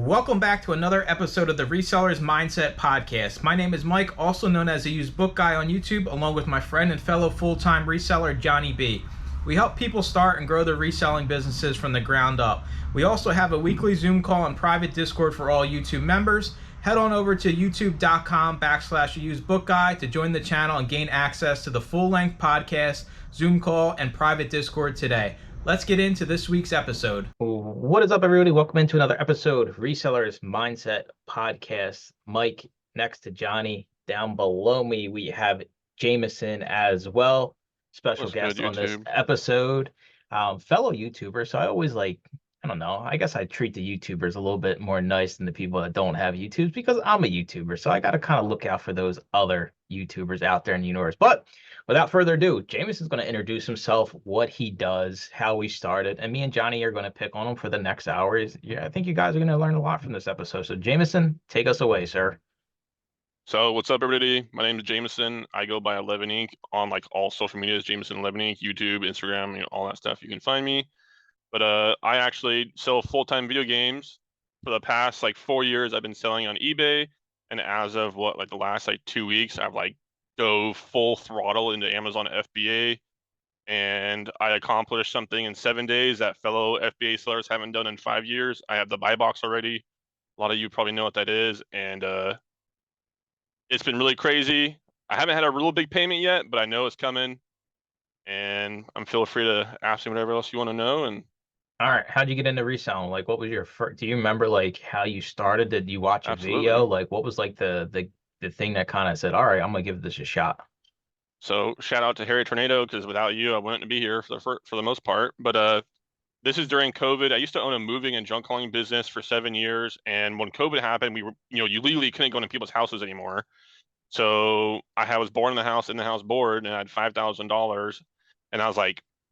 Welcome back to another episode of the Resellers Mindset Podcast. My name is Mike, also known as the Used Book Guy on YouTube, along with my friend and fellow full-time reseller, Johnny B. We help people start and grow their reselling businesses from the ground up. We also have a weekly Zoom call and private Discord for all YouTube members. Head on over to youtube.com/usedbookguy to join the channel and gain access to the full-length podcast, Zoom call, and private Discord today. Let's get into this week's episode. What is up, everybody? Welcome into another episode of Resellers Mindset Podcast. Mike next to Johnny. Down below me, we have Jameson as well. Special guest on this episode. Fellow YouTuber. So I always I don't know. I guess I treat the YouTubers a little bit more nice than the people that don't have YouTubes because I'm a YouTuber. So I got to kind of look out for those other YouTubers out there in the universe. But without further ado, Jameson's going to introduce himself, what he does, how we started, and me and Johnny are going to pick on him for the next hours. Yeah, I think you guys are going to learn a lot from this episode. So Jameson, take us away, sir. So what's up, everybody? My name is Jameson. I go by 11 Inc. on all social media. Jameson 11 Inc. YouTube, Instagram, all that stuff. You can find me. But I actually sell full-time video games. For the past 4 years, I've been selling on eBay, and as of the last 2 weeks, I've go full throttle into Amazon FBA, and I accomplished something in 7 days that fellow FBA sellers haven't done in 5 years. I have the buy box already. A lot of you probably know what that is, and it's been really crazy. I haven't had a real big payment yet, but I know it's coming, and I'm feel free to ask me whatever else you want to know. And all right, how'd you get into reselling? What was your first? Do you remember how you started? Did you watch a Absolutely. video? What was the thing that kind of said, all right, I'm gonna give this a shot? So shout out to Harry Tornado, because without you, I wouldn't be here for the most part. But this is during COVID. I used to own a moving and junk hauling business for 7 years, and when COVID happened, we were you legally couldn't go into people's houses anymore. So I was born in the house bored, and I had $5,000, and I was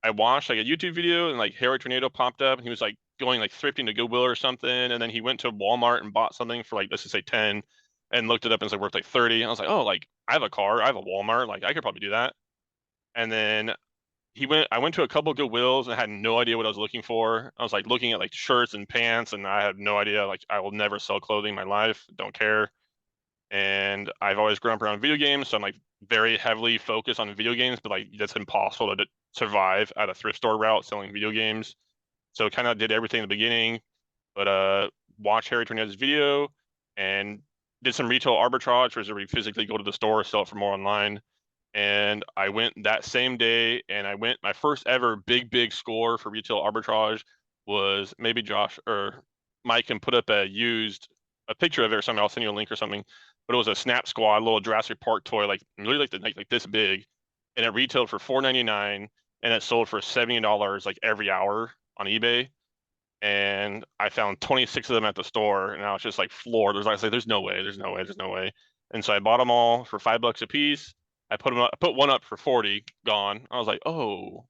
I watched a YouTube video, and Harry Tornado popped up, and he was going thrifting to Goodwill or something, and then he went to Walmart and bought something for let's just say 10, and looked it up, and it's worth 30. And I was oh, I have a car, I have a Walmart, I could probably do that. And then I went to a couple of Goodwills and I had no idea what I was looking for. I was looking at shirts and pants, and I had no idea. I will never sell clothing in my life, don't care. And I've always grown up around video games, so I'm very heavily focused on video games, but that's impossible to survive at a thrift store route selling video games. So kind of did everything in the beginning, but watched Harry Tornado's video and did some retail arbitrage, where we physically go to the store, sell it for more online. And I went that same day, and my first ever big score for retail arbitrage was, maybe Josh or Mike can put up a picture of it or something. I'll send you a link or something. But it was a Snap Squad, little Jurassic Park toy, really like this big, and it retailed for $4.99, and it sold for $70 every hour on eBay. And I found 26 of them at the store, and I was just floored. There's no way. And so I bought them all for $5 a piece. I put one up for 40, gone. I was oh,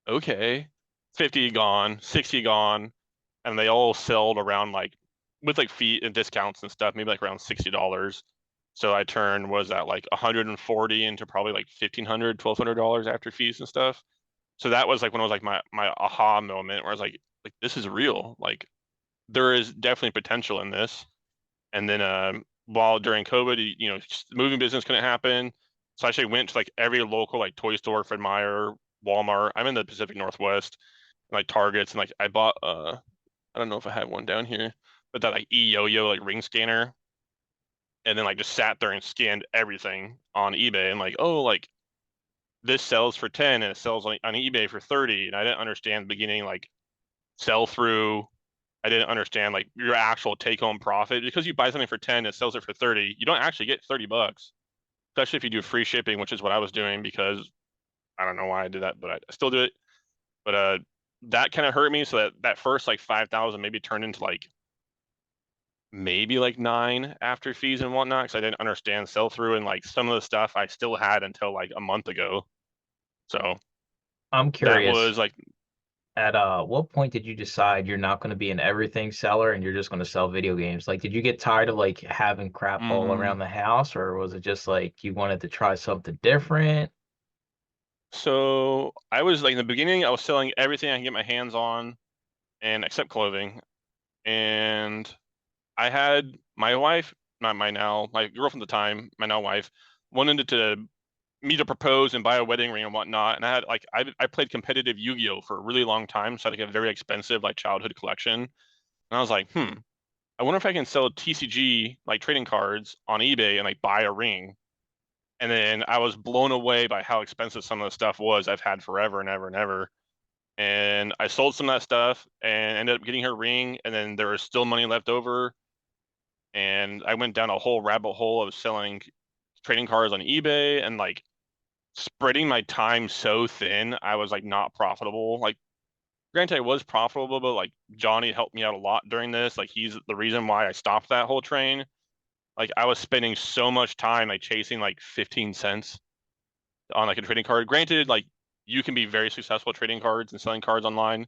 okay. 50 gone, 60 gone, and they all sold around with fees and discounts and stuff, maybe around $60. So I turned, was that 140 into probably $1,500, $1,200 after fees and stuff. So that was when it was my aha moment, where I was this is real. There is definitely potential in this. And then while during COVID, the moving business couldn't happen. So I actually went to every local toy store, Fred Meyer, Walmart. I'm in the Pacific Northwest, Targets, and I bought I don't know if I have one down here, but that e-yo-yo ring scanner. And then just sat there and scanned everything on eBay, and oh, this sells for 10 and it sells on eBay for 30. And I didn't understand the beginning sell through. I didn't understand your actual take home profit, because you buy something for 10 and it sells it for 30. You don't actually get $30, especially if you do free shipping, which is what I was doing, because I don't know why I did that, but I still do it. But that kind of hurt me. So that first 5,000 maybe turned into maybe 9 after fees and whatnot, because I didn't understand sell through, and some of the stuff I still had until a month ago. So I'm curious. That was at what point did you decide you're not going to be an everything seller and you're just going to sell video games? Did you get tired of having crap all around the house, or was it just you wanted to try something different? So I was in the beginning, I was selling everything I can get my hands on, and except clothing. And I had my wife, not my now, my girlfriend at the time, my now wife, wanted to me to propose and buy a wedding ring and whatnot. And I had like I played competitive Yu-Gi-Oh for a really long time, so I had like a very expensive like childhood collection. And I was like, I wonder if I can sell TCG like trading cards on eBay and like buy a ring. And then I was blown away by how expensive some of the stuff was I've had forever and ever and ever. And I sold some of that stuff and ended up getting her ring. And then there was still money left over. And I went down a whole rabbit hole of selling trading cards on eBay and like spreading my time so thin. I was like not profitable. Like, granted, I was profitable, but like Johnny helped me out a lot during this. Like, he's the reason why I stopped that whole train. Like, I was spending so much time like chasing like 15 cents on like a trading card. Granted, like you can be very successful trading cards and selling cards online,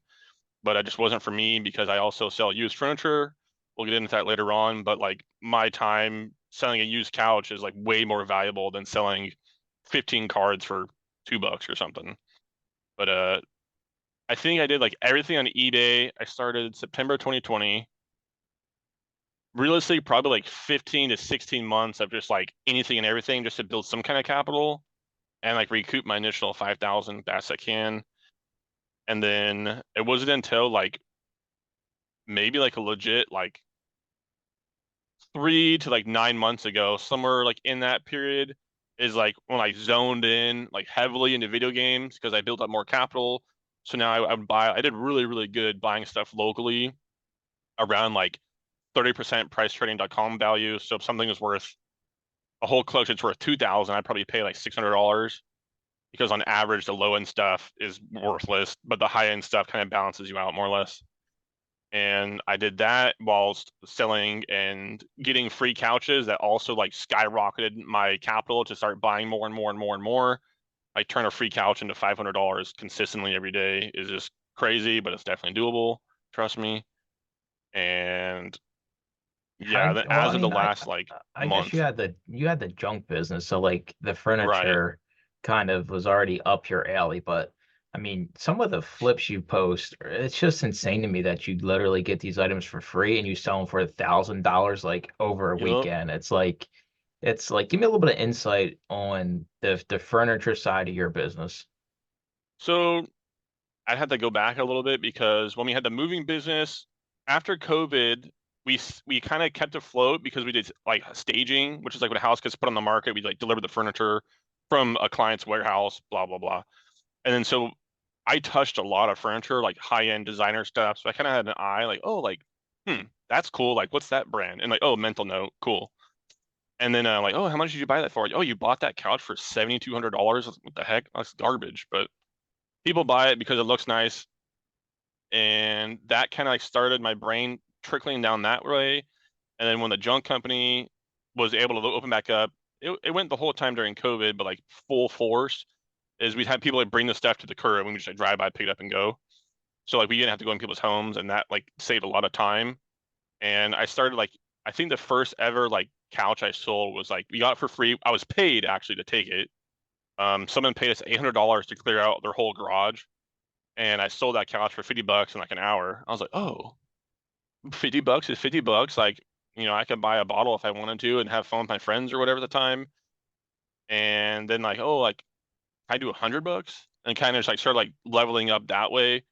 but it just wasn't for me because I also sell used furniture. We'll get into that later on, but like my time selling a used couch is like way more valuable than selling 15 cards for $2 or something. But I think I did like everything on eBay. I started September 2020. Realistically, probably like 15 to 16 months of just like anything and everything just to build some kind of capital and like recoup my initial 5,000 best I can. And then it wasn't until like maybe like a legit like 3 to like 9 months ago, somewhere like in that period, is like when I zoned in like heavily into video games because I built up more capital. So now I would buy. I did really really good buying stuff locally around like 30% price trading.com value. So if something is worth a whole collection's worth 2,000, I'd probably pay like $600 because on average the low end stuff is worthless, but the high end stuff kind of balances you out more or less. And I did that whilst selling and getting free couches that also like skyrocketed my capital to start buying more and more and more and more. I turn a free couch into $500 consistently every day is just crazy, but it's definitely doable. Trust me. And yeah, then Well, as I of the mean, last like I guess month, you had the junk business, so like the right? furniture kind of was already up your alley. But I mean, some of the flips you post, it's just insane to me that you literally get these items for free and you sell them for $1,000 like over a Yup. weekend. It's like give me a little bit of insight on the furniture side of your business. So I had to go back a little bit because when we had the moving business after COVID, we kind of kept afloat because we did like staging, which is like when a house gets put on the market, we like deliver the furniture from a client's warehouse, blah blah blah. And then so I touched a lot of furniture, like high-end designer stuff. So I kind of had an eye like, oh, like, that's cool. Like, what's that brand? And like, oh, mental note, cool. And then like, oh, how much did you buy that for? Oh, you bought that couch for $7,200. What the heck? That's garbage. But people buy it because it looks nice, and that kind of like started my brain trickling down that way. And then when the junk company was able to open back up, it went the whole time during COVID, but like full force is we'd have people like bring the stuff to the curb and we just like drive by, pick it up and go. So like we didn't have to go in people's homes, and that like saved a lot of time. And I started like I think the first ever like couch I sold was like we got it for free. I was paid actually to take it. Someone paid us $800 to clear out their whole garage, and I sold that couch for $50 in like an hour. I was like, oh, $50 is $50. Like, I could buy a bottle if I wanted to and have fun with my friends or whatever at the time. And then like, oh, like I do $100 and kind of just like start like leveling up that way.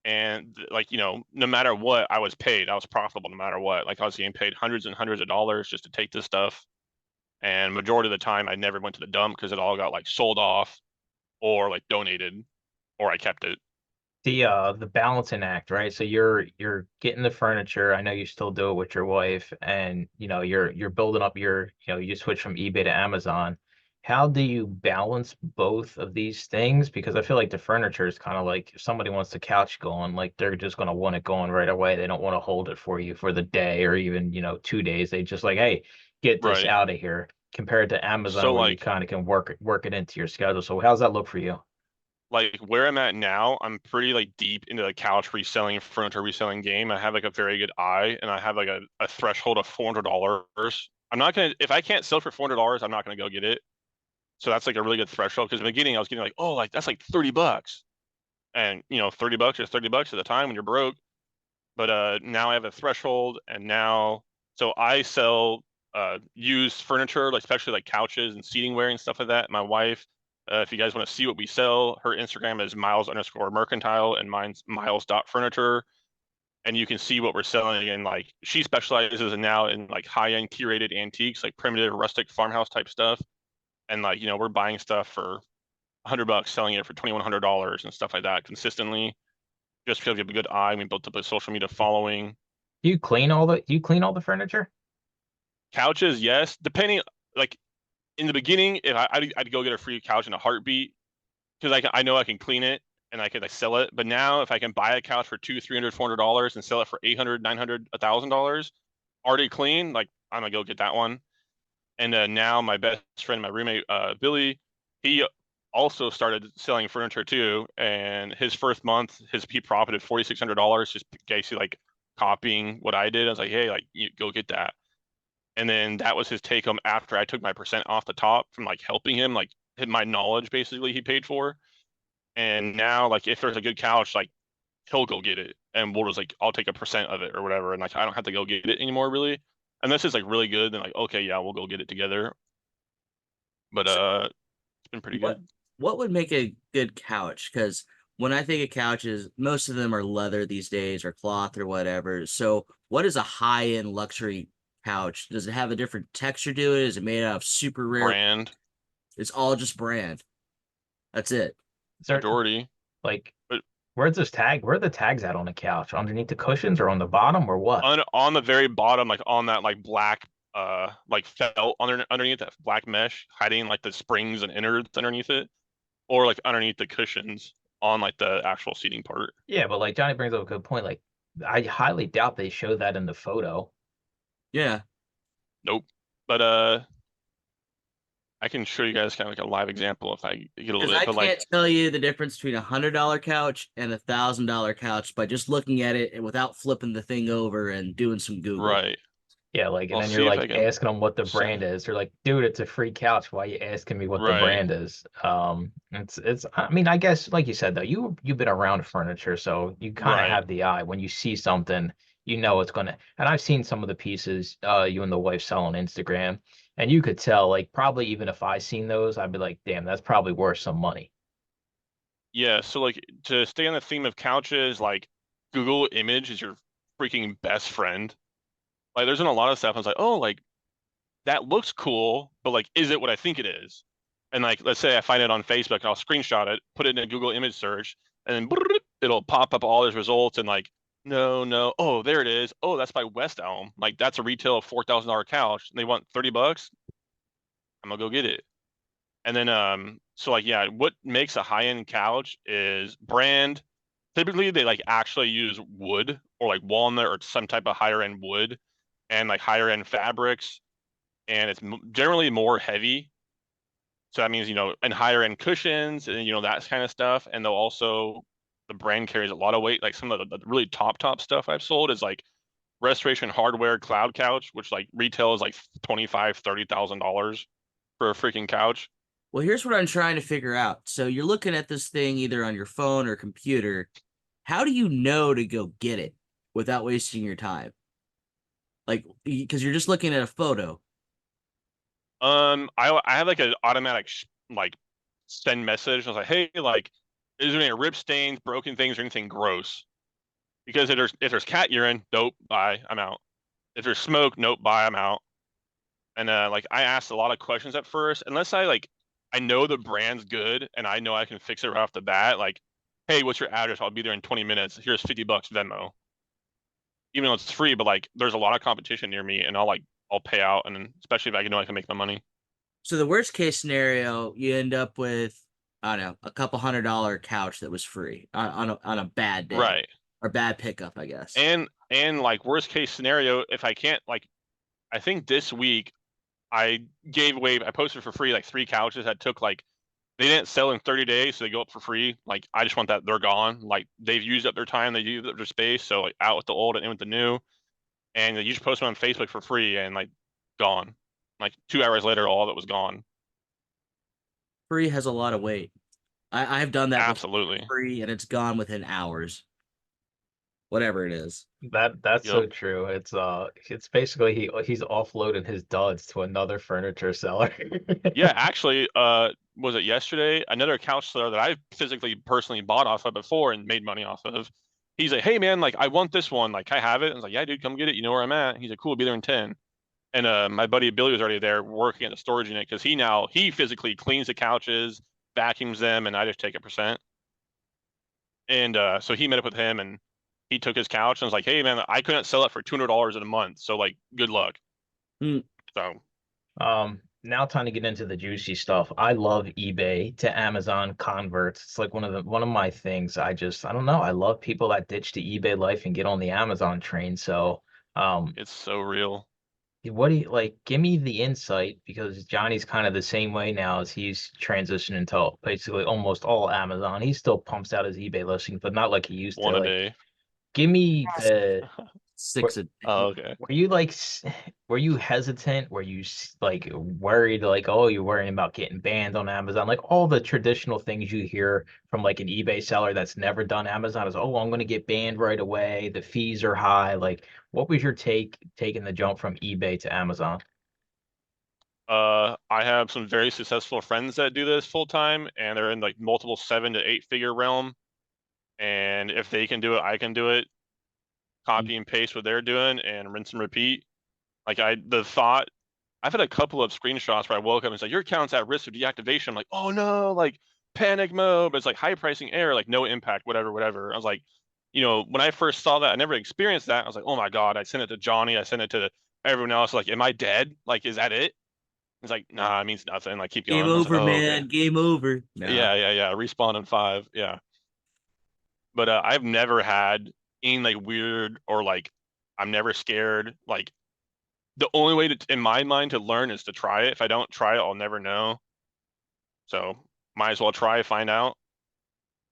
And like, no matter what, I was paid. I was profitable no matter what. Like I was getting paid hundreds and hundreds of dollars just to take this stuff. And majority of the time, I never went to the dump because it all got like sold off or like donated, or I kept it. The balancing act, right? So you're getting the furniture. I know you still do it with your wife, and you're building up you switch from eBay to Amazon. How do you balance both of these things? Because I feel like the furniture is kind of like if somebody wants the couch going, like they're just gonna want it going right away. They don't want to hold it for you for the day or even 2 days. They just like, hey, get this Right. out of here. Compared to Amazon, So where you like kind of can work it into your schedule. So how's that look for you? like where I'm at now, I'm pretty like deep into the couch reselling, furniture reselling game. I have like a very good eye, and I have like a threshold of $400. I'm not gonna if I can't sell for $400, I'm not gonna go get it. So that's like a really good threshold because in the beginning I was getting like, oh, like that's like $30, and $30 is $30 at the time when you're broke. But now I have a threshold, and now So I sell used furniture, like especially like couches and seating ware and stuff like that. My wife, if you guys want to see what we sell, her Instagram is miles_mercantile and mine's miles.furniture. And you can see what we're selling. And like she specializes in now in like high-end curated antiques, like primitive rustic farmhouse type stuff. And like, we're buying stuff for $100, selling it for $2,100 and stuff like that consistently, just because we have a good eye. We built up a social media following. Do you clean all the furniture? Couches, yes. Depending, like in the beginning, if I'd go get a free couch in a heartbeat because I know I can clean it and I could like sell it. But now if I can buy a couch for $200, $300, $400 and sell it for $800, $900, $1,000, already clean, like I'm gonna go get that one. And now my best friend, my roommate, Billy, he also started selling furniture too. And his first month, he profited $4,600 just basically like copying what I did. I was like, hey, like you go get that. And then that was his take home after I took my percent off the top from like helping him, like my knowledge basically he paid for. And now like if there's a good couch, like he'll go get it and we'll just like I'll take a percent of it or whatever. And like I don't have to go get it anymore really. Unless it's like really good, then like okay, yeah, we'll go get it together. But So it's been pretty what good. what would make a good couch? Because when I think of couches, most of them are leather these days or cloth or whatever. So what is a high-end luxury couch? Does it have a different texture to it? Is it made out of super rare? Brand It's all just brand. That's it. Is there majority. like But where are the tags at on the couch? Underneath the cushions or on the bottom or what? on the very bottom, like on that like black like felt underneath that black mesh, hiding like the springs and innards underneath it, or like underneath the cushions on like the actual seating part. Yeah, but like Johnny brings up a good point. Like I highly doubt they show that in the photo. Yeah. Nope. But I can show you guys kind of like a live example if I get a little Because bit. I But like can't tell you the difference between $100 couch and $1,000 couch by just looking at it and without flipping the thing over and doing some Google. right. Yeah, like and I'll then you're see if I like can asking them what the send. brand is. You're like, dude, it's a free couch. Why are you asking me what the Right. brand is? It's I mean, I guess like you said though, you've been around furniture, so you kind of Right. have the eye. When you see something, you know it's gonna. And I've seen some of the pieces you and the wife sell on Instagram, and you could tell like probably even if I seen those, I'd be like, damn, that's probably worth some money. Yeah. So like to stay on the theme of couches, like Google image is your freaking best friend. Like there's been a lot of stuff. I was like, oh, like that looks cool, but like, is it what I think it is? And like, let's say I find it on Facebook and I'll screenshot it, put it in a Google image search, and then it'll pop up all those results and like, no, no, oh, there it is. Oh, that's by West Elm. Like that's a retail of $4,000 couch, and they want $30. I'm gonna go get it. And then so like yeah, what makes a high-end couch is brand. Typically they like actually use wood or like walnut or some type of higher end wood and like higher end fabrics, and it's generally more heavy. So that means, and higher end cushions and, that kind of stuff. And they'll also, the brand carries a lot of weight. Like some of the really top stuff I've sold is like Restoration Hardware Cloud Couch, which like retail is like $25,000, $30,000 for a freaking couch. Well, here's what I'm trying to figure out. So you're looking at this thing either on your phone or computer. How do you know to go get it without wasting your time? Like, because you're just looking at a photo. I have like an automatic like send message. I was like, hey, like, is there any rip stains, broken things, or anything gross? Because if there's cat urine, nope, bye, I'm out. If there's smoke, nope, bye, I'm out. And like I asked a lot of questions at first, unless I know the brand's good and I know I can fix it right off the bat. Like, hey, what's your address? I'll be there in 20 minutes. Here's $50 Venmo. Even though it's free, but like there's a lot of competition near me, and I'll pay out, and especially if I know I can make my money. So the worst case scenario, you end up with, I don't know, a couple $100 couch that was free on a bad day Right. or bad pickup, I guess. And like worst case scenario, if I can't like, I think this week I posted for free like 3 couches that took like they didn't sell in 30 days, so they go up for free. Like I just want that they're gone. Like they've used up their time, they used up their space, so like out with the old and in with the new. And you just post them on Facebook for free and like gone. Like 2 hours later, all of it was gone. Free has a lot of weight. I've done that before Absolutely. free and it's gone within hours. whatever it is. That's Yep. so true. It's basically he's offloading his duds to another furniture seller. Yeah, actually, was it yesterday? Another couch seller that I physically personally bought off of before and made money off of. He's like, "Hey man, like I want this one. Like, can I have it?" I was like, "Yeah, dude, come get it. You know where I'm at." He's like, "Cool, be there in 10." And my buddy Billy was already there working at the storage unit because he physically cleans the couches, vacuums them, and I just take a percent. And so he met up with him and he took his couch and was like, "Hey man, I couldn't sell it for $200 in a month, so like, good luck." Hmm. So Now time to get into the juicy stuff. I love eBay to Amazon converts. It's like one of my things. I don't know. I love people that ditch the eBay life and get on the Amazon train. So, um, it's so real. what do you like? Give me the insight because Johnny's kind of the same way now as he's transitioning to basically almost all Amazon. He still pumps out his eBay listings, but not like he used to. One a Like, day. give me the Six a Oh, okay. were you like were you hesitant? Were you like worried like oh you're worrying about getting banned on Amazon? Like all the traditional things you hear from like an eBay seller that's never done Amazon is oh I'm going to get banned right away. The fees are high. Like what was your take taking the jump from eBay to Amazon? I have some very successful friends that do this full time, and they're in like multiple 7 to 8 figure realm. And if they can do it, I can do it. Mm. Copy and paste what they're doing and rinse and repeat. Like the thought, I've had a couple of screenshots where I woke up and it's like your account's at risk of deactivation. I'm like, oh no, like panic mode. But it's like high pricing error, like no impact, whatever, whatever. I was like, when I first saw that, I never experienced that. I was like, oh my god. I sent it to Johnny. I sent it to everyone else. Like, am I dead? Like, is that it? It's like, nah, it means nothing. Like, keep Game going. I was like, over, oh, okay. man. Game over. Nah. Yeah, yeah, yeah. Respawn in 5. Yeah. But I've never had any like weird or like I'm never scared. Like the only way to, in my mind, to learn is to try it. If I don't try it, I'll never know. So might as well try, find out.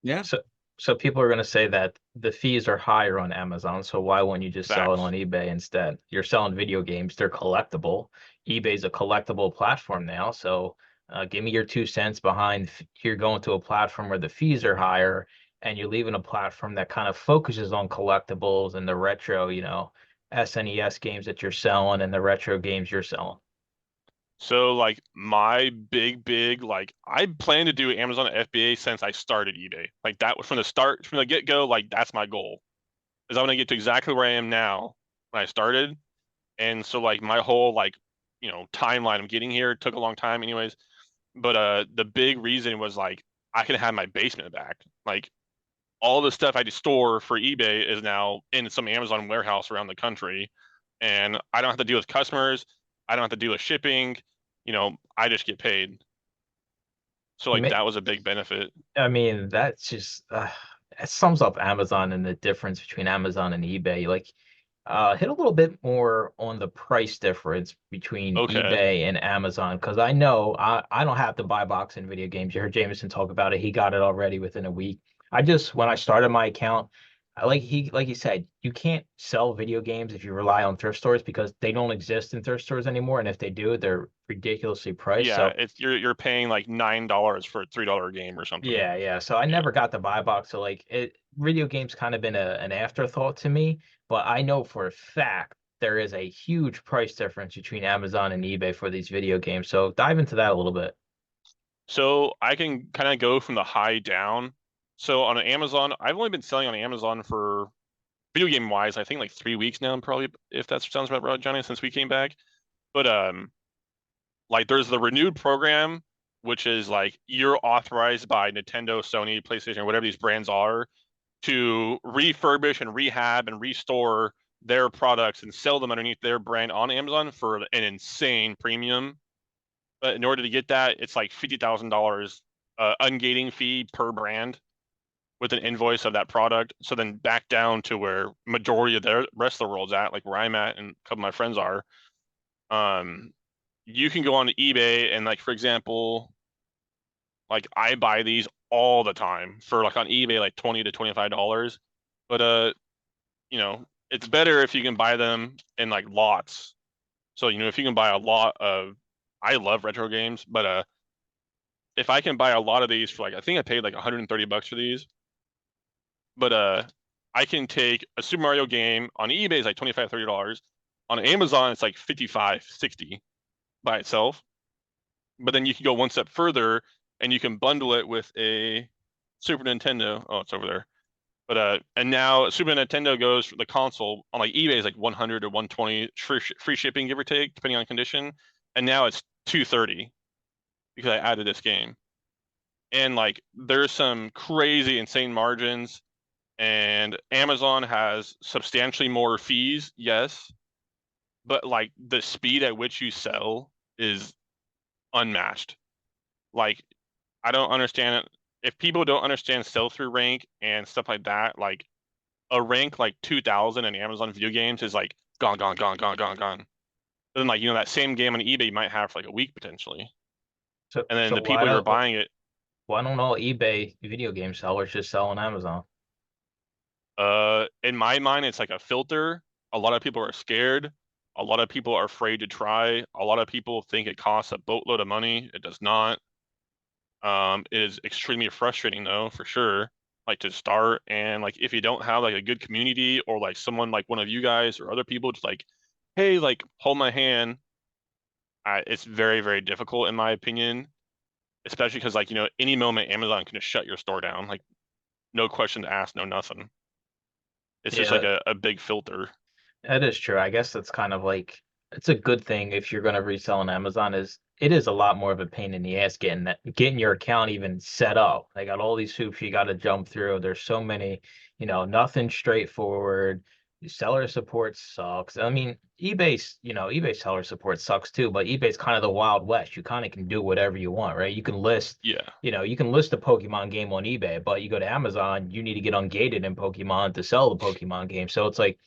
Yeah. So so people are going to say that the fees are higher on Amazon, so why wouldn't you just sell it on Facts. eBay instead? You're selling video games, they're collectible. eBay's a collectible platform now, so give me your 2 cents behind you're going to a platform where the fees are higher and you're leaving a platform that kind of focuses on collectibles and the retro, SNES games that you're selling and the retro games you're selling. So like my big like I plan to do Amazon FBA since I started eBay. Like that was from the start, from the get go. Like that's my goal. Is I want to get to exactly where I am now when I started. And so like my whole like timeline of getting here took a long time anyways. But the big reason was like I can have my basement back. Like all the stuff I just store for eBay is now in some Amazon warehouse around the country, and I don't have to deal with customers. I don't have to deal with shipping. I just get paid. So like that was a big benefit. I mean, that's just it sums up Amazon and the difference between Amazon and eBay. Like, hit a little bit more on the price difference between Okay. eBay and Amazon because I know I don't have to buy boxing video games. You heard Jameson talk about it. He got it already within a week. I just when I started my account, like he said, you can't sell video games if you rely on thrift stores because they don't exist in thrift stores anymore, and if they do, they're ridiculously priced. Yeah, So it's you're paying like $9 for a $3 game or something. yeah, yeah. So I Yeah. never got the buy box. So like video games kind of been an afterthought to me, but I know for a fact there is a huge price difference between Amazon and eBay for these video games. So dive into that a little bit. So I can kind of go from the high down. So on Amazon, I've only been selling on Amazon for video game wise, I think like 3 weeks now, probably, if that sounds about right, Johnny, since we came back. But like there's the renewed program, which is like you're authorized by Nintendo, Sony, PlayStation, whatever these brands are, to refurbish and rehab and restore their products and sell them underneath their brand on Amazon for an insane premium. But in order to get that, it's like $50,000 ungating fee per brand with an invoice of that product. So then back down to where majority of the rest of the world's at, like where I'm at and a couple of my friends are. Um, you can go on to eBay and like for example, like I buy these all the time for like on eBay like $20 to $25. But it's better if you can buy them in like lots. So if you can buy a lot of I love retro games, but if I can buy a lot of these for like I think I paid like $130 for these. But I can take a Super Mario game on eBay is like $25, $30. On Amazon, it's like 55, 60 by itself. But then you can go one step further and you can bundle it with a Super Nintendo. Oh, it's over there. But and now Super Nintendo goes for the console on like eBay is like 100 or 120 free shipping, give or take, depending on condition. And now it's 230 because I added this game. And like there's some crazy insane margins, and Amazon has substantially more fees, yes, but like the speed at which you sell is unmatched. Like I don't understand it. If people don't understand sell-through rank and stuff like that, like a rank like 2000 in Amazon video games is like gone, gone, gone, gone, gone, gone. But then like that same game on eBay you might have for like a week potentially, So and then so the people who are buying it, why don't all eBay video game sellers just sell on Amazon? in my mind, it's like a filter. A lot of people are scared. A lot of people are afraid to try. A lot of people think it costs a boatload of money. It does not. It is extremely frustrating though, for sure. Like to start, and like if you don't have like a good community or like someone like one of you guys or other people just like, hey, like hold my hand. It's very, very difficult in my opinion, especially because like any moment Amazon can just shut your store down. Like no question to ask, no nothing. It's just like Yeah, a big filter. that is true. I guess that's kind of like it's a good thing if you're going to resell on Amazon. Is it is a lot more of a pain in the ass getting your account even set up. They got all these hoops you got to jump through. There's so many, nothing straightforward. Seller support sucks. I mean, eBay seller support sucks too, but eBay's kind of the Wild West. You kind of can do whatever you want, right? Yeah. You can list a Pokemon game on eBay, but you go to Amazon, you need to get ungated in Pokemon to sell the Pokemon game. So it's like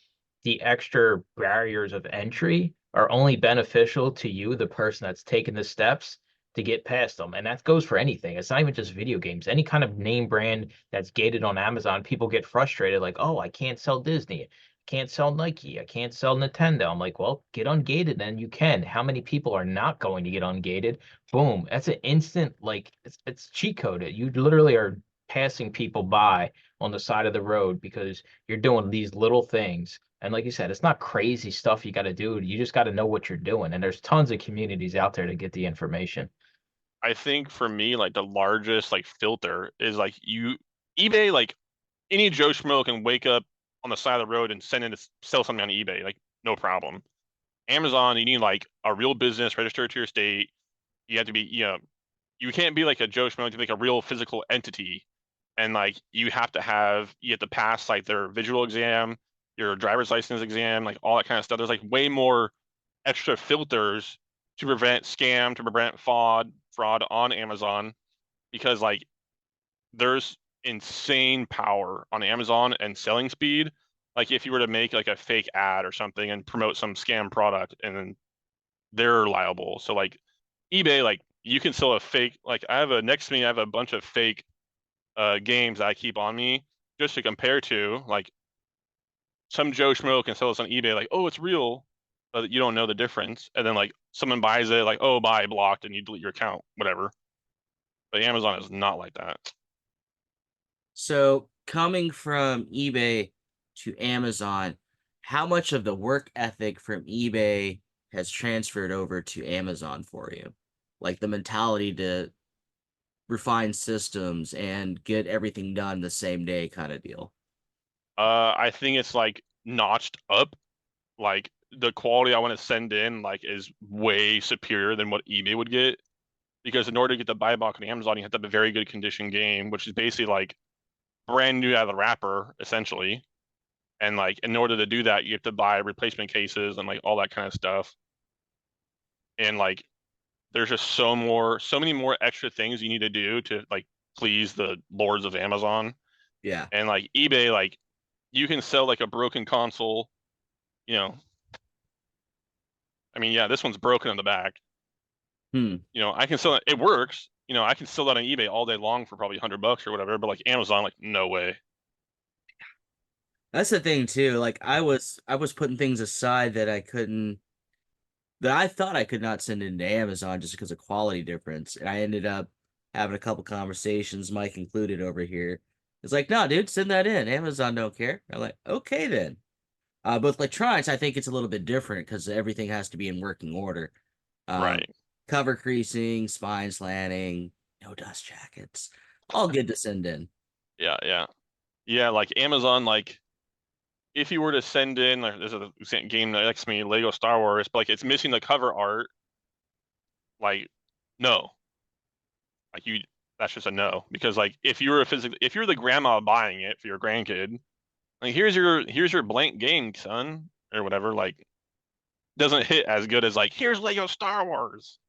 the extra barriers of entry are only beneficial to you, the person that's taken the steps to get past them. And that goes for anything. It's not even just video games. Any kind of name brand that's gated on Amazon, people get frustrated like, oh, I can't sell Disney. I can't sell Nike. I can't sell Nintendo. I'm like, well, get ungated then you can. How many people are not going to get ungated? Boom. That's an instant, like it's cheat coded. You literally are passing people by on the side of the road because you're doing these little things. And like you said, it's not crazy stuff you got to do. You just got to know what you're doing. And there's tons of communities out there to get the information. I think for me, like the largest like filter is like eBay, like any Joe Schmo can wake up on the side of the road and send in to sell something on eBay, like no problem. Amazon, you need like a real business registered to your state. You have to be, you can't be like a Joe Schmo, you have to be like a real physical entity. And like you have to pass like their visual exam, your driver's license exam, like all that kind of stuff. There's like way more extra filters to prevent scam, to prevent fraud on Amazon, because like there's insane power on Amazon and selling speed. Like if you were to make like a fake ad or something and promote some scam product, and then they're liable. So like eBay, like you can sell a fake. Like I have next to me, I have a bunch of fake games that I keep on me just to compare to. Like some Joe Schmo can sell this on eBay, like, oh, it's real, but you don't know the difference. And then like someone buys it, like, oh, buy blocked, and you delete your account, whatever. But Amazon is not like that. So coming from eBay to Amazon, how much of the work ethic from eBay has transferred over to Amazon for you? Like the mentality to refine systems and get everything done the same day kind of deal. I think it's like notched up. Like the quality I want to send in like is way superior than what eBay would get. Because in order to get the buy box on Amazon, you have to have a very good condition game, which is basically like brand new out of the wrapper, essentially. And like in order to do that, you have to buy replacement cases and like all that kind of stuff. And like there's just so many more extra things you need to do to like please the lords of Amazon. Yeah. And like eBay, like you can sell like a broken console, you know. I mean, yeah, this one's broken in the back. Hmm. I can sell it. It works. I can sell that on eBay all day long for probably $100 or whatever. But like Amazon, like no way. That's the thing too. Like I was putting things aside that I thought I could not send into Amazon just because of quality difference. And I ended up having a couple conversations, Mike included over here, It's like, no, dude, send that in. Amazon don't care. I'm like, okay then. With electronics, I think it's a little bit different because everything has to be in working order. Um, Right. Cover creasing, spine slanting, no dust jackets, all good to send in. Yeah, yeah. Yeah, like Amazon, like if you were to send in, like, there's a game next to me, Lego Star Wars, but like it's missing the cover art. Like, no, like that's just a no because like if you were if you're the grandma buying it for your grandkid, like here's your blank game, son, or whatever. Like, doesn't hit as good as like here's Lego Star Wars.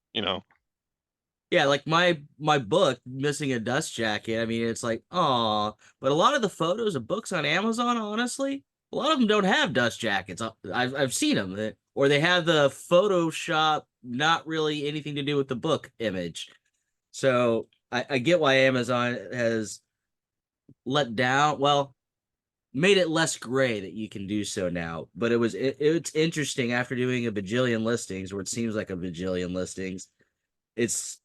Yeah, like my book missing a dust jacket. I mean, it's like, oh, but a lot of the photos of books on Amazon, honestly, a lot of them don't have dust jackets. I've seen them, or they have the Photoshop, not really anything to do with the book image. So I get why Amazon has let down, well, made it less gray that you can do so now. But it's interesting after doing a bajillion listings, or it seems like a bajillion listings. It's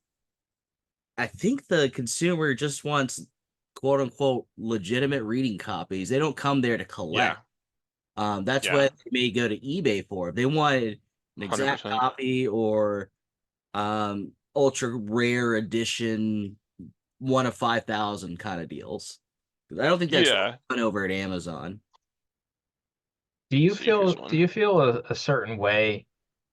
I think the consumer just wants quote unquote legitimate reading copies. They don't come there to collect. Yeah, That's yeah, what they may go to eBay for. If they wanted an exact 100%. copy or ultra rare edition, one of 5,000 kind of deals. I don't think that's Yeah. done over at Amazon. Let's see, here's Do one. you feel a certain way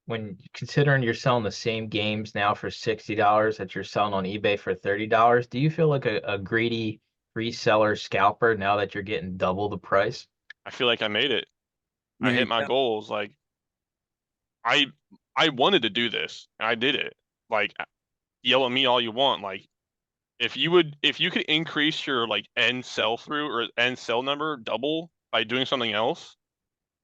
when considering you're selling the same games now for $60 that you're selling on eBay for $30? Do you feel like a greedy reseller scalper now that you're getting double the price? I feel like I made it. I There hit you my go. goals. Like I I wanted to do this and I did it. Like yell at me all you want. Like if you could increase your like end sell through or end sell number double by doing something else,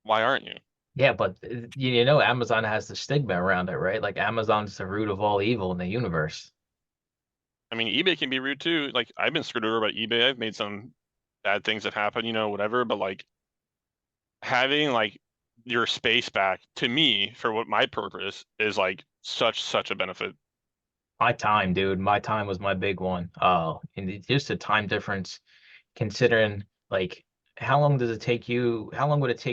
why aren't you? Yeah, but you know Amazon has the stigma around it, right? Like Amazon's the root of all evil in the universe. I mean, eBay can be rude too. Like I've been screwed over by eBay. I've made some bad things that happen, whatever. But like having like your space back to me for what my purpose is like such a benefit. My time, dude. My time was my big one. And just the time difference considering like how long would it take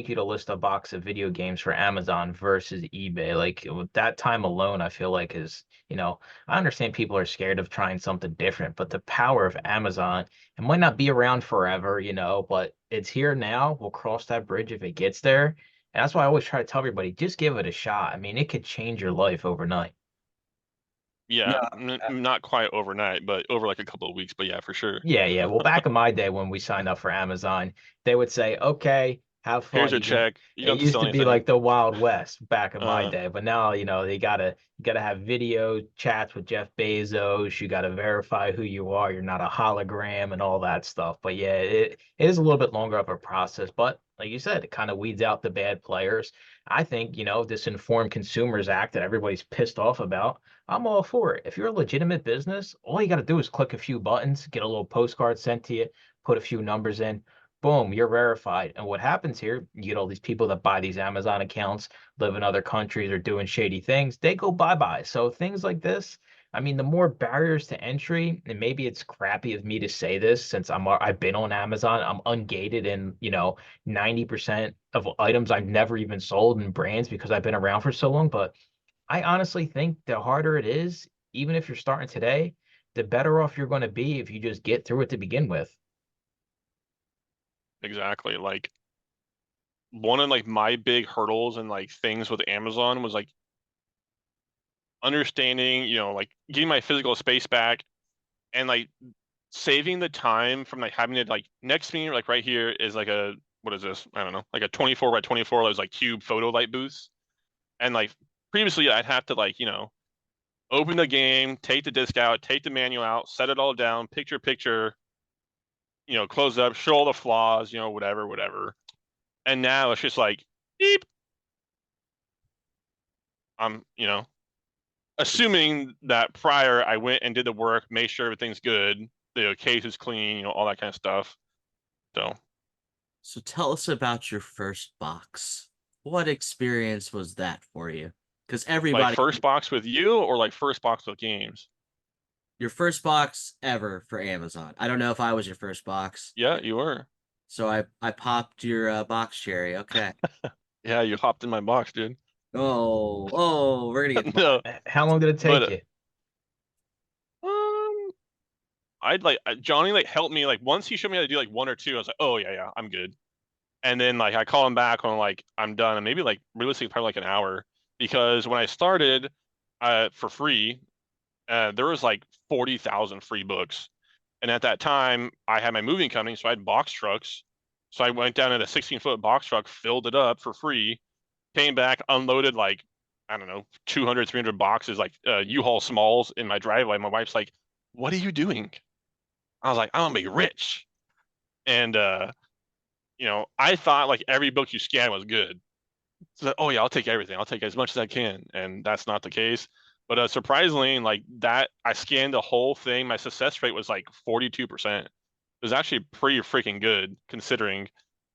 you to list a box of video games for Amazon versus eBay? Like with that time alone, I feel like I understand people are scared of trying something different, but the power of Amazon, it might not be around forever, but it's here now. We'll cross that bridge if it gets there. And that's why I always try to tell everybody, just give it a shot. I mean, it could change your life overnight. Yeah, Yeah. not quite overnight, but over like a couple of weeks. But yeah, for sure. Yeah, yeah. Well, back in my day when we signed up for Amazon, they would say, "Okay, have Here's fun." your You can. check. You It don't have to used sell to be like anything. the Wild West back in my Uh, day, but now you gotta have video chats with Jeff Bezos. You gotta verify who you are. You're not a hologram and all that stuff. But yeah, it is a little bit longer of a process. But like you said, it kind of weeds out the bad players. I think this Informed Consumers Act that everybody's pissed off about. I'm all for it. If you're a legitimate business, all you got to do is click a few buttons, get a little postcard sent to you, put a few numbers in, boom, you're verified. And what happens here, you get all these people that buy these Amazon accounts, live in other countries or doing shady things, they go bye-bye. So things like this, I mean, the more barriers to entry, and maybe it's crappy of me to say this since I've been on Amazon, I'm ungated in, 90% of items I've never even sold in brands because I've been around for so long, but I honestly think the harder it is, even if you're starting today, the better off you're going to be if you just get through it to begin with. exactly. Like one of like my big hurdles and like things with Amazon was like understanding, like getting my physical space back and like saving the time from like having to like next to me, like right here is like a what is this? I don't know, like a 24 by 24 those like cube photo light booths. And like previously I'd have to like, open the game, take the disc out, take the manual out, set it all down, picture, close it up, show all the flaws, whatever. And now it's just like beep. I'm, assuming that prior I went and did the work, made sure everything's good, the case is clean, all that kind of stuff. So So tell us about your first box. What experience was that for you? Because like everybody, first box with you or like first box with games? your first box ever for Amazon. I don't know if I was your first box. Yeah, you were. So I popped your box cherry. Okay. Yeah, you hopped in my box, dude. Oh, we're gonna get No, How long did it take but you? um, I'd like Johnny like helped me like once he showed me how to do like one or two. I was like, oh yeah, I'm good. And then like I call him back when like I'm done, and maybe like realistically probably like an hour because when I started, for free, there was like 40,000 free books, and at that time I had my moving company, so I had box trucks. So I went down in a 16-foot box truck, filled it up for free, came back, unloaded like I don't know 200, 300 boxes like U-Haul smalls in my driveway. My wife's like, "What are you doing?" I was like, "I'm gonna be rich," and I thought like every book you scan was good. So, oh yeah, I'll take everything. I'll take as much as I can, and that's not the case. But surprisingly, like that, I scanned the whole thing. My success rate was like 42%. It was actually pretty freaking good considering.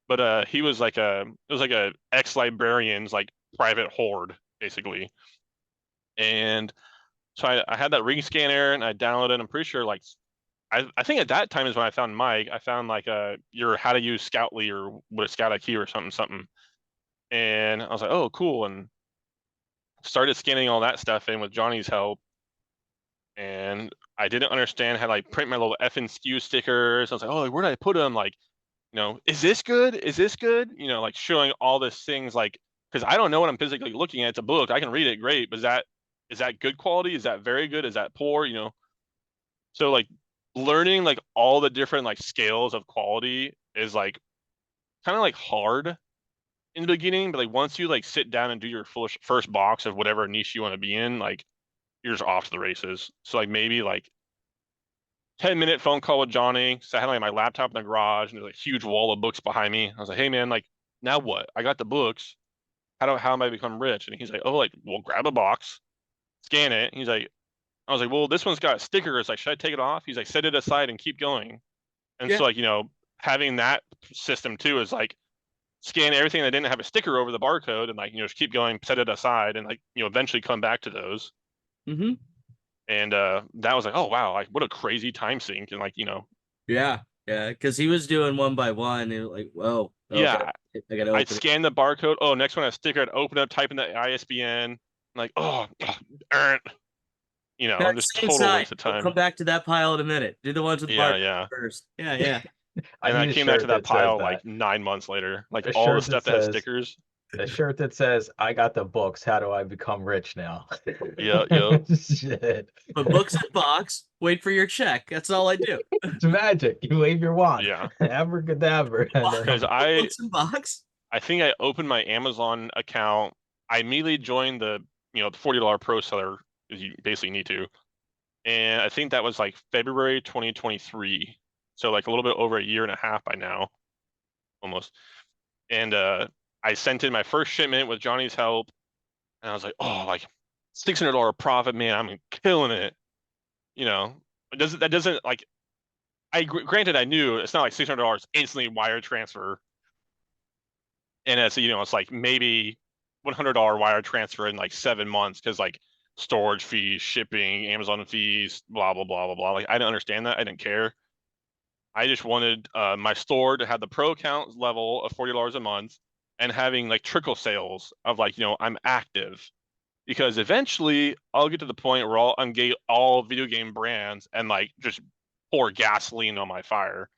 But he was like it was like a ex-librarian's like private hoard basically. And so I had that ring scanner and I downloaded it. I'm pretty sure like I think at that time is when I found Mike. I found like your how to use Scoutly or what a Scout IQ or something. And I was like, oh, cool. And started scanning all that stuff in with Johnny's help. And I didn't understand how to like print my little F and SKU stickers. I was like, oh, where did I put them? Like, is this good? Is this good? Like showing all these things like, because I don't know what I'm physically looking at. It's a book. I can read it great, but is that good quality? Is that very good? Is that poor? So like learning like all the different like scales of quality is like kind of like hard in the beginning, but like once you like sit down and do your first box of whatever niche you want to be in, like you're just off to the races. So like maybe like 10-minute phone call with Johnny. So I had like my laptop in the garage and there's a huge wall of books behind me. I was like, hey man, like now what? I got the books. How am I become rich? And he's like, oh, like, well, grab a box, scan it. He's like, I was like, well, this one's got stickers. Like, should I take it off? He's like, set it aside and keep going. And Yeah. so like, having that system too is like scan everything that didn't have a sticker over the barcode and like, just keep going, set it aside and like, eventually come back to those. Mm-hmm. And that was like, oh wow, like what a crazy time sink. And like, Yeah. Yeah. Because he was doing one by one and like, whoa, okay. yeah, I gotta I'd open it. scan the barcode. Oh, next one, a sticker. I'd open up, type in the ISBN. I'm like, oh, darn. Now, Just stay total inside. waste of We'll time. come back to that pile in a minute. Do the ones with the Yeah, barcode yeah. first. Yeah, yeah. I And I need a came back to shirt that that says pile like that. 9 months later. Like A all the shirt that stuff that has says stickers. a shirt that says "I got the books. How do I become rich now?" Yeah, yeah. Shit. Put books in box. Wait for your check. That's all I do. It's magic. You wave your wand. Yeah. Abracadabra. And Because Put books in box. I think I opened my Amazon account. I immediately joined the the $40 pro seller, because you basically need to. And I think that was like February 2023. So like a little bit over a year and a half by now, almost. And I sent in my first shipment with Johnny's help, and I was like, oh, like $600 profit, man, I'm killing it. That doesn't like granted I knew it's not like $600 instantly wire transfer, and it's like maybe $100 wire transfer in like 7 months because like storage fees, shipping, Amazon fees, blah blah blah blah blah. Like I didn't understand that. I didn't care. I just wanted my store to have the pro account level of $40 a month and having like trickle sales of like I'm active, because eventually I'll get to the point where I'll ungate all video game brands and like just pour gasoline on my fire.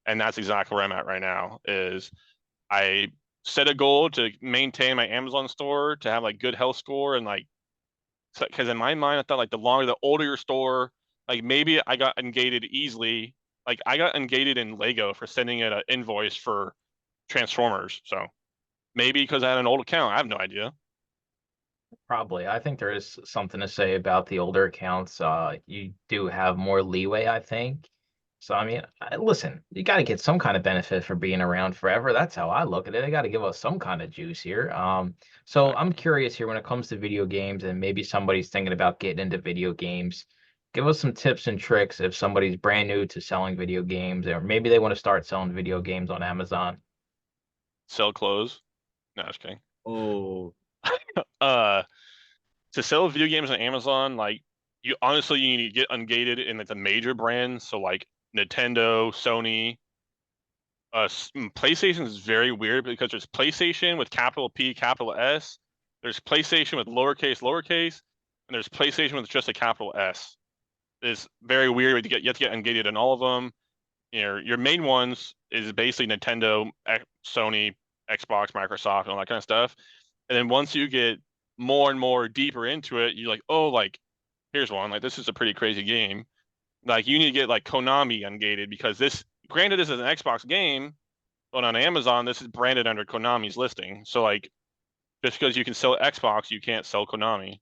And that's exactly where I'm at right now. Is I set a goal to maintain my Amazon store, to have like good health score, and like because in my mind I thought like the older your store, like maybe I got ungated easily. Like I got ungated in Lego for sending it an invoice for Transformers. So maybe because I had an old account, I have no idea. Probably. I think there is something to say about the older accounts. You do have more leeway, I think. So, I mean, listen, you got to get some kind of benefit for being around forever. That's how I look at it. They got to give us some kind of juice here. So I'm Exactly. curious here when it comes to video games, and maybe somebody's thinking about getting into video games. Give us some tips and tricks if somebody's brand new to selling video games, or maybe they want to start selling video games on Amazon. Sell clothes. No, just kidding. Oh, Uh, to sell video games on Amazon, like you honestly you need to get ungated in like the major brands, so like Nintendo, Sony. PlayStation is very weird because there's PlayStation with capital P, capital S. There's PlayStation with lowercase, and there's PlayStation with just a capital S. It's very weird. You have to get ungated in all of them. Your main ones is basically Nintendo, Sony, Xbox, Microsoft, and all that kind of stuff. And then once you get more and more deeper into it, you're like, oh, like here's one. Like this is a pretty crazy game. Like you need to get like Konami ungated because this, granted, this is an Xbox game, but on Amazon this is branded under Konami's listing. So like just because you can sell Xbox, you can't sell Konami.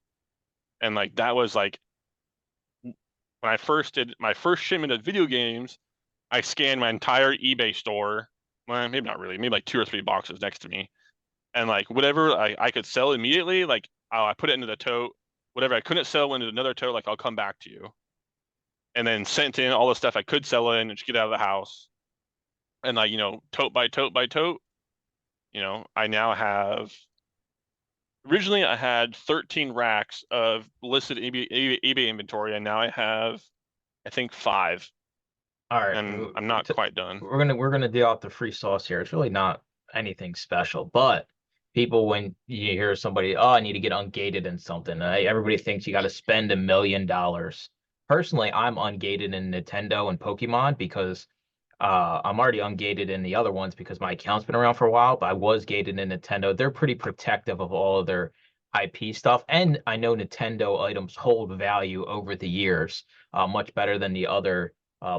And like that was like when I first did my first shipment of video games, I scanned my entire eBay store. Well, maybe not really, maybe like 2 or 3 boxes next to me. And like whatever I could sell immediately, like I put it into the tote. Whatever I couldn't sell into another tote, like I'll come back to you. And then sent in all the stuff I could sell in and just get out of the house. And like, tote by tote by tote, I now have, originally I had 13 racks of listed eBay inventory, and now I have, I think 5. All right, And I'm not quite done. we're gonna deal out the free sauce here. It's really not anything special, but people, when you hear somebody, oh, I need to get ungated in something, everybody thinks you got to spend $1 million. Personally, I'm ungated in Nintendo and Pokemon because I'm already ungated in the other ones because my account's been around for a while, but I was gated in Nintendo. They're pretty protective of all of their IP stuff, and I know Nintendo items hold value over the years, much better than the other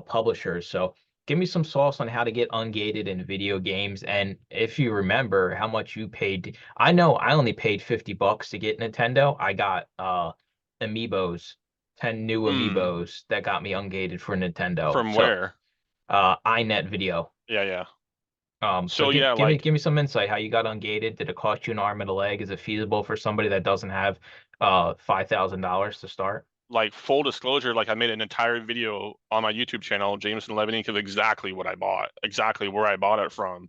publishers. So give me some sauce on how to get ungated in video games. And if you remember how much you paid, I know I only paid $50 to get Nintendo. I got amiibos, 10 new amiibos that got me ungated for Nintendo. From So where? iNet Video. Yeah. So yeah, give me some insight how you got ungated. Did it cost you an arm and a leg? Is it feasible for somebody that doesn't have $5,000 to start? like full disclosure, like I made an entire video on my YouTube channel, Jameson Lebanon, of exactly what I bought, exactly where I bought it from,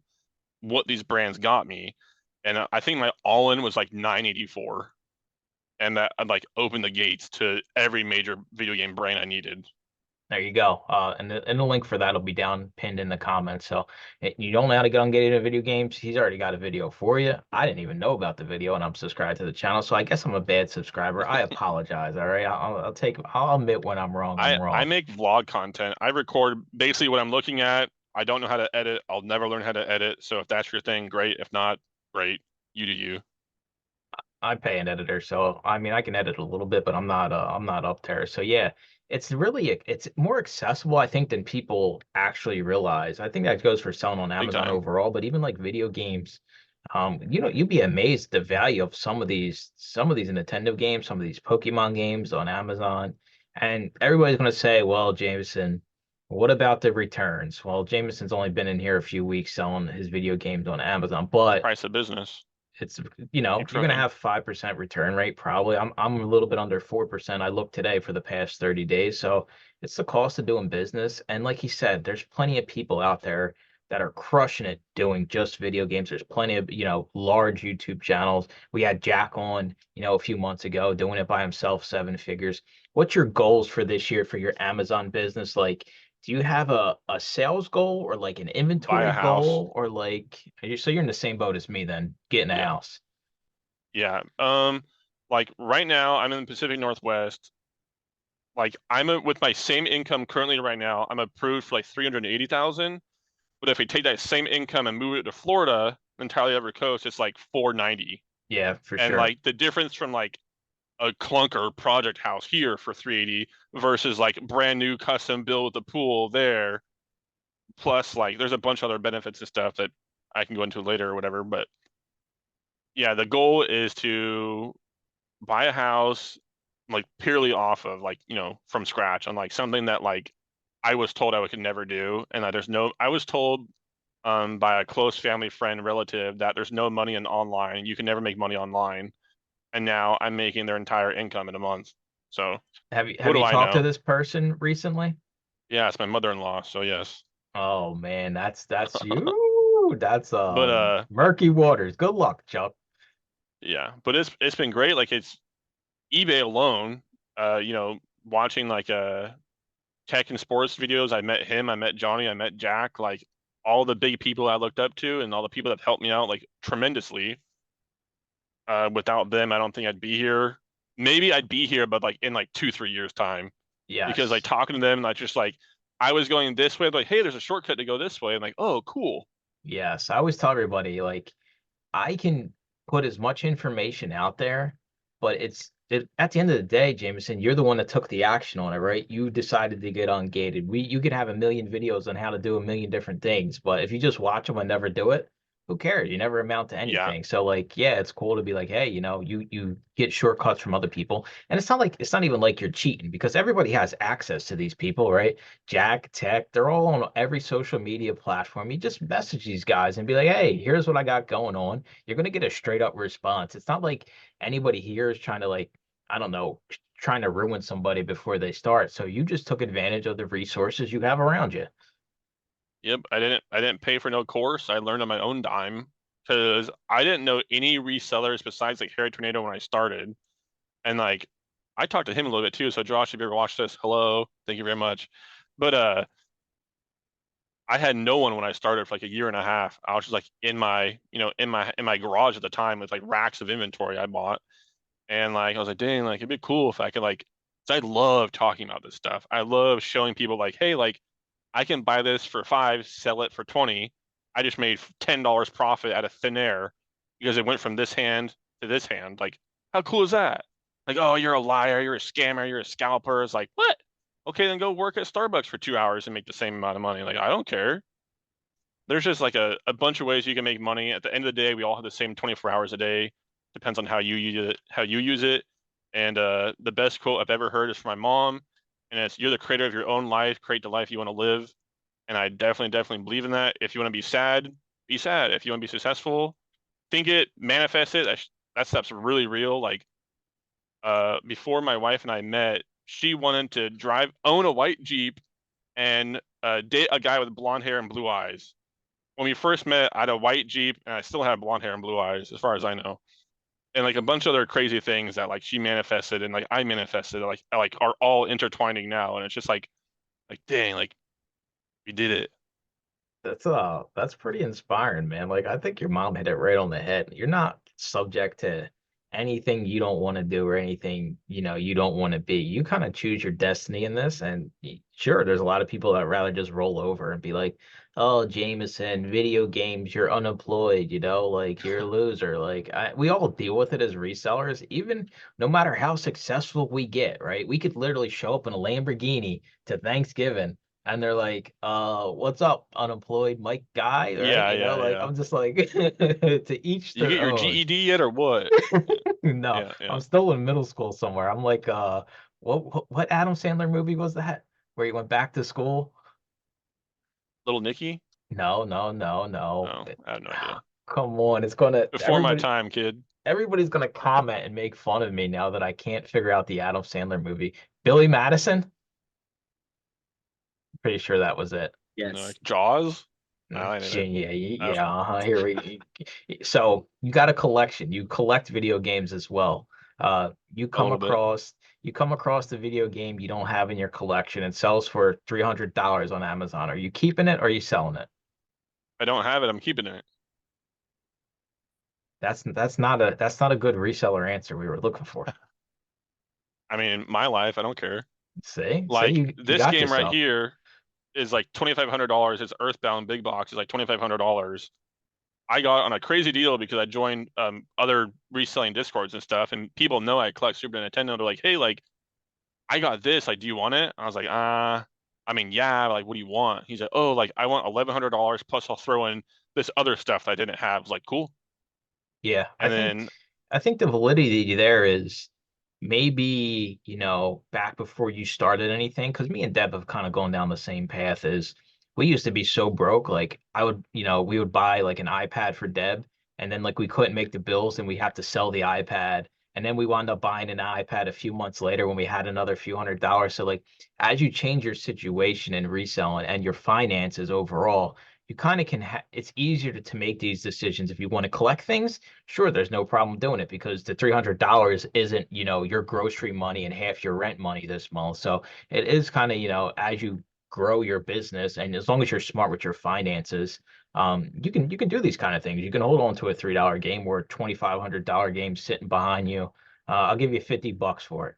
what these brands got me. And I think my all-in was like 984. And that I'd like opened the gates to every major video game brand I needed. There you go. And the link for that will be down pinned in the comments. So you don't know how to get ungated in video games. He's already got a video for you. I didn't even know about the video, and I'm subscribed to the channel. So I guess I'm a bad subscriber. I apologize. All right, I'll admit when I'm wrong. I'm wrong. I make vlog content. I record basically what I'm looking at. I don't know how to edit. I'll never learn how to edit. So if that's your thing, great. If not, great. You do you. I pay an editor, so I mean I can edit a little bit, but I'm not up there. So yeah, it's more accessible, I think, than people actually realize. I think that goes for selling on Amazon overall, but even like video games, you'd be amazed the value of some of these Nintendo games, some of these Pokemon games on Amazon. And everybody's gonna say, well, Jameson, what about the returns? Well, Jameson's only been in here a few weeks selling his video games on Amazon, but price of business. it's you're gonna have 5% return rate probably. I'm a little bit under 4%. I looked today for the past 30 days. So it's the cost of doing business. And like he said, there's plenty of people out there that are crushing it doing just video games. There's plenty of, large YouTube channels. We had Jack on, a few months ago doing it by himself, 7 figures. What's your goals for this year for your Amazon business? Like, do you have a sales goal or like an inventory goal, or like so you're in the same boat as me then, getting a house? Yeah. Like right now I'm in the Pacific Northwest. Like with my same income currently right now, I'm approved for like 380,000. But if we take that same income and move it to Florida, entirely other coast, it's like 490. Yeah, for And sure. like the difference from like a clunker project house here for 380 versus like brand new custom build with the pool there, plus like there's a bunch of other benefits and stuff that I can go into later or whatever. But yeah, the goal is to buy a house like purely off of like, from scratch, on like something that like I was told I could never do. And that I was told by a close family friend relative that there's no money in online. You can never make money online. And now I'm making their entire income in a month. So have you talked to this person recently? Yeah, it's my mother-in-law. So yes. Oh man, that's you. That's but murky waters. Good luck, Chuck. Yeah, but it's been great. Like it's eBay alone, watching like tech and sports videos. I met him, I met Johnny, I met Jack, like all the big people I looked up to and all the people that helped me out like tremendously. Without them, I don't think I'd be here. Maybe I'd be here, but like in like 2, 3 years time, because like Yes. talking to them, like just like I was going this way, like, hey, there's a shortcut to go this way. I'm like, oh, cool. Yes. I always tell everybody, like, I can put as much information out there, but at the end of the day, Jameson, you're the one that took the action on it, right? You decided to get ungated. You could have a million videos on how to do a million different things, but if you just watch them and never do it, who cares? You never amount to Yeah. anything. So like, yeah, it's cool to be like, hey, you get shortcuts from other people. And it's not even like you're cheating because everybody has access to these people, right? Jack, Tech, they're all on every social media platform. You just message these guys and be like, hey, here's what I got going on. You're going to get a straight up response. It's not like anybody here is trying to like, I don't know, trying to ruin somebody before they start. So you just took advantage of the resources you have around you. Yep. I didn't pay for no course. I learned on my own dime because I didn't know any resellers besides like Harry Tornado when I started. And like I talked to him a little bit too. So Josh, if you ever watched this, hello, thank you very much. But I had no one when I started for like a year and a half. I was just like in my, in my garage at the time with like racks of inventory I bought. And like I was like, dang, like it'd be cool if I could like, 'cause I love talking about this stuff. I love showing people like, hey, like I can buy this for 5, sell it for 20. I just made $10 profit out of thin air because it went from this hand to this hand. Like, how cool is that? Like, oh, you're a liar, you're a scammer, you're a scalper. It's like, what? Okay, then go work at Starbucks for 2 hours and make the same amount of money. Like, I don't care. There's just like a bunch of ways you can make money. At the end of the day, we all have the same 24 hours a day. Depends on how you use it, And the best quote I've ever heard is from my mom, and it's, "You're the creator of your own life. Create the life you want to live." And I definitely believe in that. If you want to be sad, be sad. If you want to be successful, think it, manifest it. That stuff's really real. Like, before my wife and I met, she wanted to own a white Jeep, and date a guy with blonde hair and blue eyes. When we first met, I had a white Jeep, and I still have blonde hair and blue eyes, as far as I know. And like a bunch of other crazy things that like she manifested and like I manifested, like are all intertwining now. And it's just like dang, like we did it. That's pretty inspiring, man. Like I think your mom hit it right on the head. You're not subject to anything you don't want to do or anything, you don't want to be. You kind of choose your destiny in this. And sure, there's a lot of people that rather just roll over and be like, oh, Jameson, video games, you're unemployed, like you're a loser. Like we all deal with it as resellers, even no matter how successful we get, right? We could literally show up in a Lamborghini to Thanksgiving and they're like, what's up, unemployed Mike guy, right? Yeah, yeah, Like yeah. I'm just like to each You their get your own. GED yet or what? No, Yeah, yeah. I'm still in middle school somewhere. I'm like, what Adam Sandler movie was that? Where he went back to school? Little Nicky? No, no, no, no. No, I have no idea. Come on, it's gonna Before my time, kid. everybody's gonna comment and make fun of me now that I can't figure out the Adam Sandler movie. Billy Madison? Pretty sure that was it. No, Yes. like Jaws? No, Mm, I ain't it. Yeah, Uh, yeah. Here we. So you got a collection. You collect video games as well. You a come little bit. across the video game you don't have in your collection. It sells for $300 on Amazon. Are you keeping it or are you selling it? I don't have it. I'm keeping it. That's not a good reseller answer we were looking for. I mean, my life, I don't care. See, Like you this got game right yourself. here is like $2,500. It's Earthbound big box is like $2,500. I got on a crazy deal because I joined other reselling discords and stuff, and people know I collect Super Nintendo. They're like, hey, like I got this. Like, do you want it? I was like, I mean, yeah. Like, what do you want? He's like, oh, like I want $1,100 plus I'll throw in this other stuff that I didn't have. I was like, cool. Yeah, And then I think the validity there is maybe, back before you started anything, because me and Deb have kind of gone down the same path as we used to be so broke. Like we would buy like an iPad for Deb, and then like we couldn't make the bills and we have to sell the iPad. And then we wound up buying an iPad a few months later when we had another few $100. So like as you change your situation and reselling and your finances overall, you kind of can it's easier to make these decisions. If you want to collect things, sure, there's no problem doing it because the $300 isn't, your grocery money and half your rent money this month. So it is kind of, as you grow your business, and as long as you're smart with your finances, you can do these kind of things. You can hold on to a $3 game or a $2,500 game sitting behind you. I'll give you $50 for it.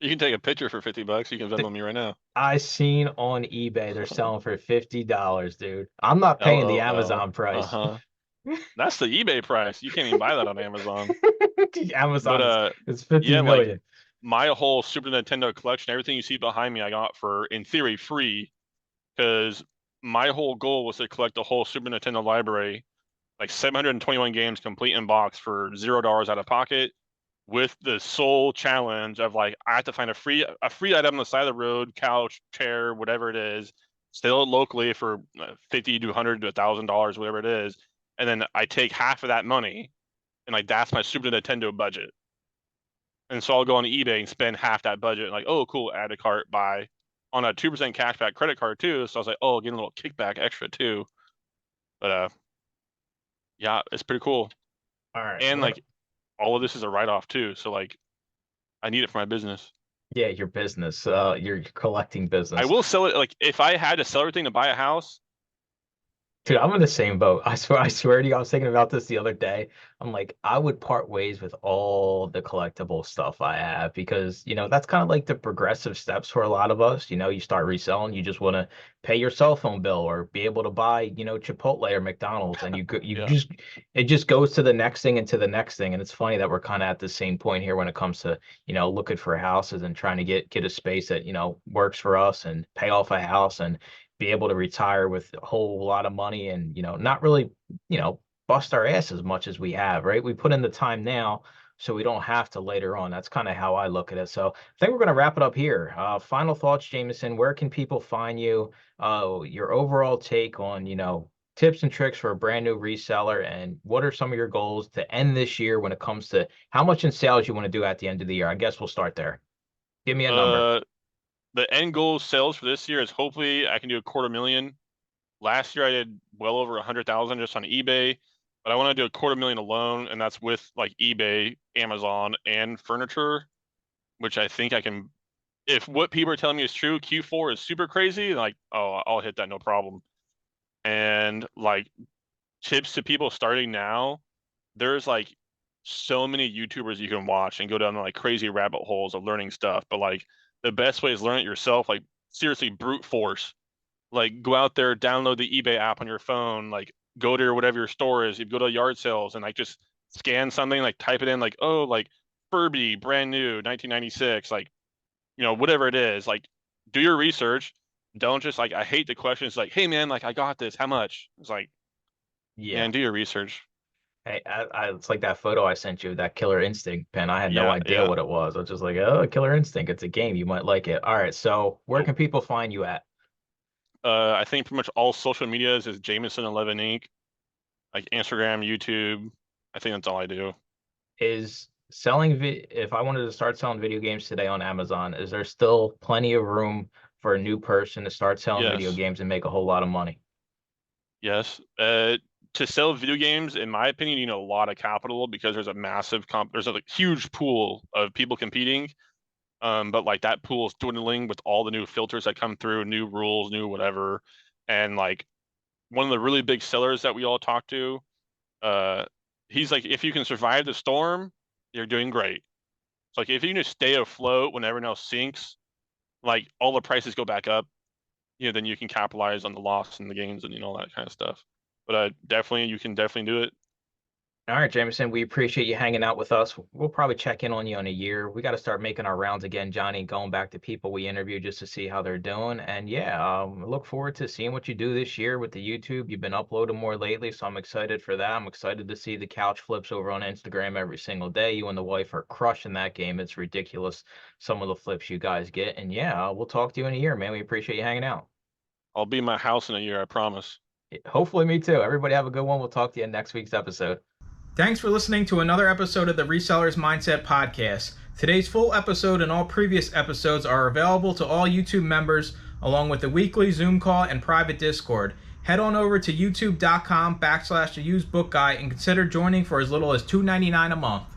You can take a picture for $50. You can Venmo me right now. I seen on eBay they're selling for $50, dude. I'm not paying the LOL. Amazon price. Uh-huh. That's the eBay price. You can't even buy that on Amazon. Amazon But is 50 yeah, like million. my whole Super Nintendo collection, everything you see behind me, I got for, in theory, free, because my whole goal was to collect the whole Super Nintendo library, like 721 games complete in box for $0 out of pocket, with the sole challenge of like I have to find a free item on the side of the road, couch, chair, whatever it is, sell it locally for 50 to 100 to $1,000, whatever it is, and then I take half of that money, and like that's my Super Nintendo budget. And so I'll go on eBay and spend half that budget. Like, oh, cool, add to cart, buy on a 2% cashback credit card too. So I was like, oh, getting a little kickback extra too. But yeah, it's pretty cool. All right. And like all of this is a write off too. So like I need it for my business. Yeah, your business, your collecting I business. will sell it. Like if I had to sell everything to buy a house, Dude, I'm in the same boat. I swear to you, I was thinking about this the other day. I'm like, I would part ways with all the collectible stuff I have because, that's kind of like the progressive steps for a lot of us. You start reselling, you just want to pay your cell phone bill or be able to buy, Chipotle or McDonald's, and yeah, it just goes to the next thing and to the next thing. And it's funny that we're kind of at the same point here when it comes to, looking for houses and trying to get a space that, works for us and pay off a house and be able to retire with a whole lot of money and not really bust our ass as much as we have, right? We put in the time now so we don't have to later on. That's kind of how I look at it. So I think we're going to wrap it up here. Final thoughts, Jameson. Where can people find you? Your overall take on tips and tricks for a brand new reseller, and what are some of your goals to end this year when it comes to how much in sales you want to do at the end of the year? I guess we'll start there. Give me a number. The end goal sales for this year is hopefully I can do $250,000. Last year I did well over 100,000 just on eBay, but I want to do $250,000 alone, and that's with like eBay, Amazon, and furniture, which I think I can. If what people are telling me is true, Q4 is super crazy. Like, oh, I'll hit that no problem. And like tips to people starting now, there's like so many YouTubers you can watch and go down like crazy rabbit holes of learning stuff. But like the best way is learn it yourself. Like seriously, brute force. Like go out there, download the eBay app on your phone. Like go to whatever your store is. You go to yard sales and like just scan something. Like type it in. Like like Furby, brand new, 1996. Like whatever it is. Like do your research. Don't just like I hate the questions like, hey man, like I got this. How much? It's like, Yeah. man, do your research. Hey, it's like that photo I sent you, that Killer Instinct pen. I had no idea Yeah. what it was. I was just like, oh, Killer Instinct. It's a game. You might like it. All right. So where Oh, can people find you at? I think pretty much all social medias is Jameson11 Inc. Like Instagram, YouTube. I think that's all I do. Is if I wanted to start selling video games today on Amazon, is there still plenty of room for a new person to start selling video Yes. games and make a whole lot of money? Yes. To sell video games, in my opinion, you need a lot of capital because there's a massive there's a like, huge pool of people competing. But like that pool is dwindling with all the new filters that come through, new rules, new whatever. And like one of the really big sellers that we all talk to, he's like, if you can survive the storm, you're doing great. So like if you can just stay afloat when everyone else sinks, like all the prices go back up, then you can capitalize on the loss in the gains and all that kind of stuff. But definitely, you can definitely do it. All right, Jameson, we appreciate you hanging out with us. We'll probably check in on you in a year. We got to start making our rounds again, Johnny, going back to people we interview just to see how they're doing. And yeah, look forward to seeing what you do this year with the YouTube. You've been uploading more lately, so I'm excited for that. I'm excited to see the couch flips over on Instagram every single day. You and the wife are crushing that game. It's ridiculous, some of the flips you guys get. And yeah, we'll talk to you in a year, man. We appreciate you hanging out. I'll be in my house in a year, I promise. Hopefully, me too. Everybody have a good one. We'll talk to you in next week's episode. Thanks for listening to another episode of the Resellers Mindset Podcast. Today's full episode and all previous episodes are available to all YouTube members, along with the weekly Zoom call and private Discord. head on over to youtube.com/The Used Book Guy and consider joining for as little as $2.99 a month.